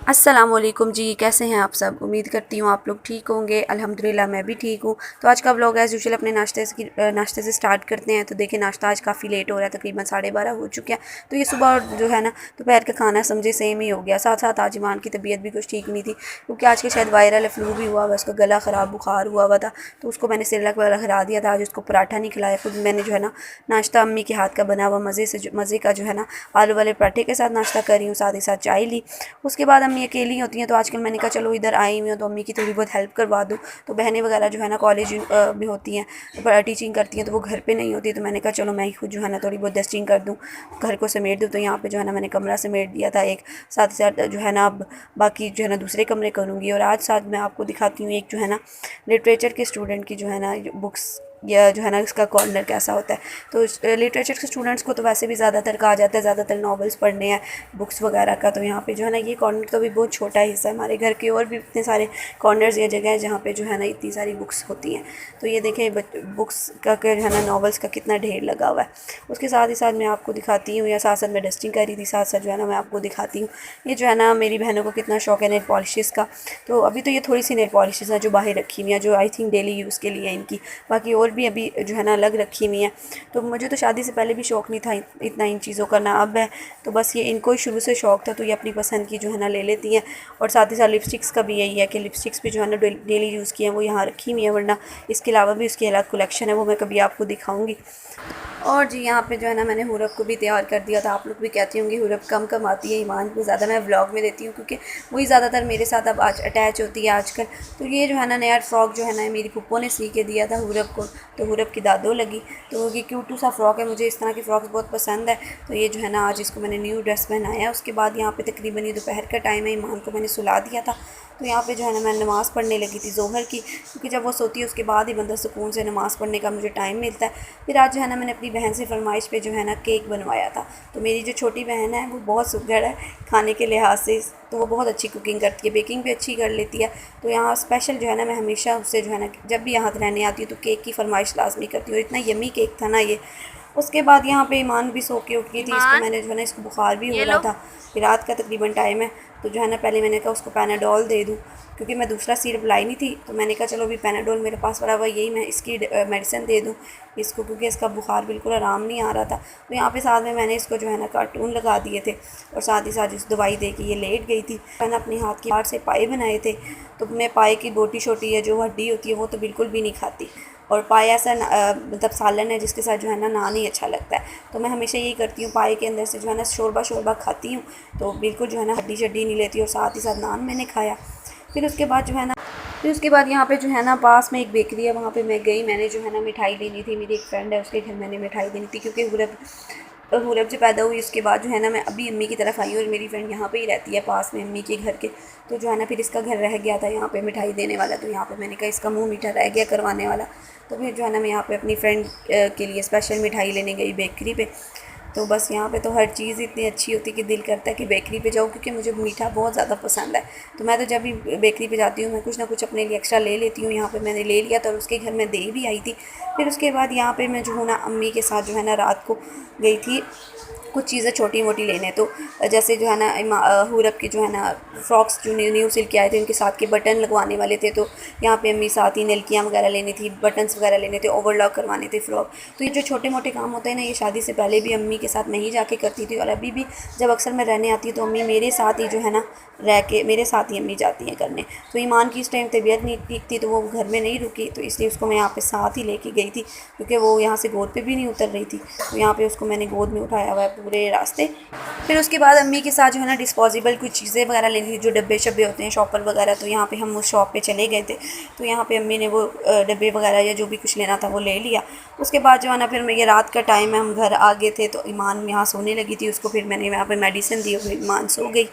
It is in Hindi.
अस्सलामुअलैकुम जी, कैसे हैं आप सब। उम्मीद करती हूँ आप लोग ठीक होंगे। अल्हम्दुलिल्लाह मैं भी ठीक हूँ। तो आज का व्लॉग एज़ यूजुअल अपने नाश्ते से स्टार्ट करते हैं। तो देखिए नाश्ता आज काफ़ी लेट हो रहा है, तकरीबन 12:30 हो चुके हैं। तो ये सुबह जो है ना दोपहर का खाना समझे सेम ही हो गया। साथ साथ आज ईमान की तबीयत भी कुछ ठीक नहीं थी, क्योंकि आज के शायद वायरल फ्लू भी हुआ हुआ, उसका गला ख़राब बुखार हुआ था। तो उसको मैंने सिरलक वगैरह खिला दिया था। आज उसको पराठा नहीं खिलाया। खुद मैंने जो है ना नाश्ता अम्मी के हाथ का बना हुआ मज़े का जो है ना आलू वाले पराठे के साथ नाश्ता कर रही हूँ, साथ ही साथ चाय ली। उसके बाद अम्मी अकेली होती हैं, तो आजकल मैंने कहा चलो इधर आई हुई हूँ तो अम्मी की थोड़ी बहुत हेल्प करवा दूँ। तो बहनें वगैरह जो है ना कॉलेज में होती हैं, टीचिंग करती हैं, तो वो घर पे नहीं होती। तो मैंने कहा चलो मैं ही खुद जो है ना थोड़ी बहुत डस्टिंग कर दूँ, घर को समेट दूँ। तो यहाँ पे जो है ना मैंने कमरा समेट दिया था एक, साथ ही साथ जो है ना अब बाकी जो है ना दूसरे कमरे करूँगी। और आज साथ मैं आपको दिखाती हूँ एक जो है ना लिटरेचर के स्टूडेंट की जो है ना बुक्स या जो है ना इसका कॉर्नर कैसा होता है। तो लिटरेचर के स्टूडेंट्स को तो वैसे भी ज़्यादातर कहा जाता है ज़्यादातर नॉवेल्स पढ़ने हैं, बुक्स वगैरह का। तो यहाँ पे जो है ना ये कॉर्नर तो भी बहुत छोटा हिस्सा है हमारे घर के, और भी इतने सारे कॉर्नर्स या जगह है जहाँ पे जो है ना इतनी सारी बुक्स होती हैं। तो ये देखें बुक्स का जो है ना नॉवेल्स का कितना ढेर लगा हुआ है। उसके साथ ही साथ मैं आपको दिखाती हूँ, या साथ साथ मैं डस्टिंग कर रही थी, साथ साथ जो है ना मैं आपको दिखाती हूँ ये जो है ना मेरी बहनों को कितना शौक है नेल पॉलिशेस का। तो अभी तो ये थोड़ी सी नेल पॉलिशेस हैं जो बाहर रखी हुई हैं, जो आई थिंक डेली यूज़ के लिए इनकी। बाकी और भी अभी जो है ना अलग रखी हुई हैं। तो मुझे तो शादी से पहले भी शौक़ नहीं था इतना इन चीज़ों का, ना अब है। तो बस ये इनको ही शुरू से शौक़ था, तो ये अपनी पसंद की जो है ना ले लेती हैं। और साथ ही साथ लिपस्टिक्स का भी यही है कि लिपस्टिक्स भी जो है ना डेली यूज़ की हैं वो यहाँ रखी हुई हैं, वरना इसके अलावा भी उसकी अलग कलेक्शन है, वो मैं कभी आपको दिखाऊँगी। और जी यहाँ पे जो है ना मैंने हुरब को भी तैयार कर दिया था। आप लोग भी कहती होंगी हुरब कम कम आती है, ईमान को ज़्यादा मैं व्लॉग में देती हूँ, क्योंकि वही ज़्यादातर मेरे साथ अब आज अटैच होती है आजकल। तो ये जो है ना नया फ़्रॉक जो है ना मेरी फूफो ने सी के दिया था हुरब को, तो हुरब की दादो लगी। तो ये क्यूटू सा फ़्रॉक है, मुझे इस तरह की फ़्रॉक्स बहुत पसंद है। तो ये जो है ना आज इसको मैंने न्यू ड्रेस पहनाया। उसके बाद यहाँ पे तकरीबन ये दोपहर का टाइम है, ईमान को मैंने सुला दिया था। तो यहाँ पे जो है ना मैं नमाज़ पढ़ने लगी थी ज़ोहर की, क्योंकि जब वो सोती है उसके बाद ही बंदा सुकून से नमाज़ पढ़ने का मुझे टाइम मिलता है। फिर आज जो है ना मैंने अपनी बहन से फरमाइश पे जो है ना केक बनवाया था। तो मेरी जो छोटी बहन है वो बहुत सुघड़ है खाने के लिहाज से, तो वो बहुत अच्छी कुकिंग करती है, बेकिंग भी अच्छी कर लेती है। तो यहाँ स्पेशल जो है ना मैं हमेशा उससे जो है ना जब भी यहाँ रहने आती हूँ तो केक की फरमाइश लाजमी करती हूँ। इतना यमी केक था ना ये। उसके बाद यहाँ पे ईमान भी सो के उठ गई थी, इसको मैंने जो है ना इसको बुखार भी हो रहा था, फिर रात का तकरीबन टाइम है। तो जो है ना पहले मैंने कहा उसको पैनाडोल दे दूँ, क्योंकि मैं दूसरा सिरप लाई नहीं थी। तो मैंने कहा चलो अभी पैनाडोल मेरे पास पड़ा हुआ, यही मैं इसकी मेडिसिन दे दूँ इसको, क्योंकि इसका बुखार बिल्कुल आराम नहीं आ रहा था। तो यहाँ पे साथ में मैंने इसको जो है ना कार्टून लगा दिए थे, और साथ ही साथ इस दवाई दे के ये लेट गई थी। मैंने अपने हाथ की बाहर से पाए बनाए थे। तो मैं पाए की बोटी छोटी है जो हड्डी होती है वो तो बिल्कुल भी नहीं खाती, और पाए ऐसा मतलब सालन है जिसके साथ जो है ना नान ही अच्छा लगता है। तो मैं हमेशा यही करती हूँ, पाए के अंदर से जो है ना शोरबा खाती हूँ, तो बिल्कुल जो है ना हड्डी शड्डी नहीं लेती। और साथ ही साथ नान मैंने खाया। फिर उसके बाद जो है ना यहाँ पे जो है ना पास में एक बेकरी है, वहाँ पे मैं गई। मैंने जो है ना मिठाई लेनी थी, मेरी एक फ्रेंड है उसके घर मैंने मिठाई लेनी थी, क्योंकि हुरब जो पैदा हुई उसके बाद जो है ना मैं अभी अम्मी की तरफ आई हूँ, और मेरी फ्रेंड यहाँ पे ही रहती है पास में अम्मी के घर के। तो जो है ना फिर इसका घर रह गया था यहाँ पे मिठाई देने वाला, तो यहाँ पे मैंने कहा इसका मुंह मीठा रह गया करवाने वाला। तो फिर जो है ना मैं यहाँ पे अपनी फ्रेंड के लिए स्पेशल मिठाई लेने गई बेकरी पे। तो बस यहाँ पे तो हर चीज़ इतनी अच्छी होती है कि दिल करता है कि बेकरी पे जाऊँ, क्योंकि मुझे मीठा बहुत ज़्यादा पसंद है। तो मैं तो जब भी बेकरी पे जाती हूँ मैं कुछ ना कुछ अपने लिए एक्स्ट्रा ले लेती हूँ। यहाँ पे मैंने ले लिया था और उसके घर में दे भी आई थी। फिर उसके बाद यहाँ पे मैं जो हूँ ना अम्मी के साथ जो है ना रात को गई थी कुछ चीज़ें छोटी मोटी लेने। तो जैसे जो है ना हुरब की जो है ना फ्रॉक्स जो न्यू सिल के आए थे उनके साथ के बटन लगवाने वाले थे। तो यहाँ पे अम्मी साथ ही नलकियाँ वगैरह लेनी थी, बटन्स वगैरह लेने थे, ओवरलॉक करवाने थे फ्रॉक। तो ये जो छोटे मोटे काम होते हैं ना, ये शादी से पहले भी अम्मी के साथ मैं ही जाके करती थी, और अभी भी जब अक्सर मैं रहने आती हूँ तो अम्मी मेरे साथ ही जो है ना रह के मेरे साथ ही अम्मी जाती हैं करने। तो ईमान की इस टाइम तबीयत नहीं ठीक थी, तो वो घर में नहीं रुकी, तो इसलिए उसको मैं यहाँ पे साथ ही लेके गई थी, क्योंकि वो यहाँ से गोद पे भी नहीं उतर रही थी। तो यहाँ पे उसको मैंने गोद में उठाया हुआ है पूरे रास्ते। फिर उसके बाद अम्मी के साथ जो है ना डिस्पोजेबल कुछ चीज़ें वगैरह लेनी थी, जो डब्बे शब्बे होते हैं शॉपर वगैरह। तो यहाँ पे हम उस शॉप पे चले गए थे। तो यहाँ पे अम्मी ने वो डब्बे वगैरह या जो भी कुछ लेना था वो ले लिया। उसके बाद जो है ना फिर मैं ये रात का टाइम है, हम घर आ गए थे, तो ईमान यहाँ सोने लगी थी, उसको फिर मैंने यहाँ पे मेडिसिन दी और ईमान सो गई।